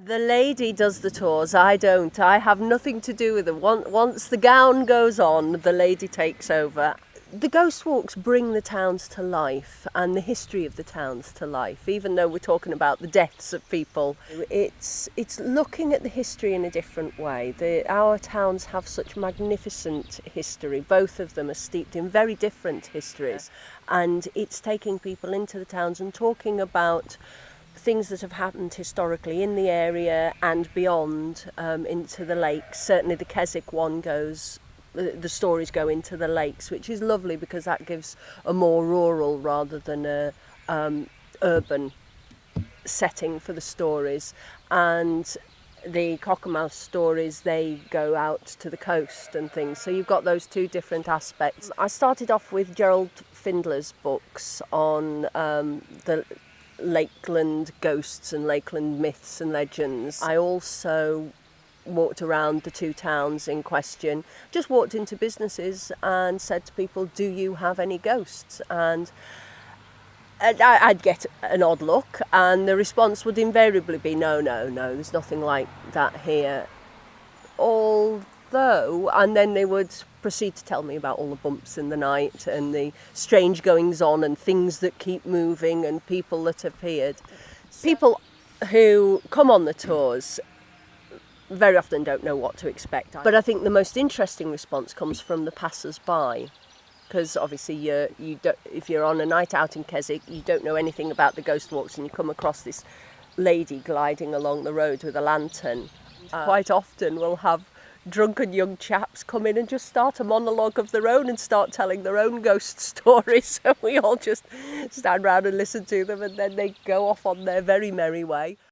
The lady does the tours, I don't. I have nothing to do with them. Once the gown goes on, the lady takes over. The ghost walks bring the towns to life and the history of the towns to life, even though we're talking about the deaths of people. It's looking at the history in a different way. Our towns have such magnificent history. Both of them are steeped in very different histories. And it's taking people into the towns and talking about things that have happened historically in the area and beyond, into the lakes. Certainly the Keswick one the stories go into the lakes, which is lovely because that gives a more rural rather than a urban setting for the stories. And the Cockermouth stories, they go out to the coast and things. So you've got those two different aspects. I started off with Gerald Findler's books on the Lakeland ghosts and Lakeland myths and legends. I also walked around the two towns in question, just walked into businesses and said to people, do you have any ghosts? And I'd get an odd look and the response would invariably be no, there's nothing like that here. And then they would proceed to tell me about all the bumps in the night and the strange goings on and things that keep moving and people that appeared. People who come on the tours very often don't know what to expect. But I think the most interesting response comes from the passers-by, because obviously if you're on a night out in Keswick, you don't know anything about the ghost walks and you come across this lady gliding along the road with a lantern. Quite often we'll have drunken young chaps come in and just start a monologue of their own and start telling their own ghost stories. So we all just stand round and listen to them and then they go off on their very merry way.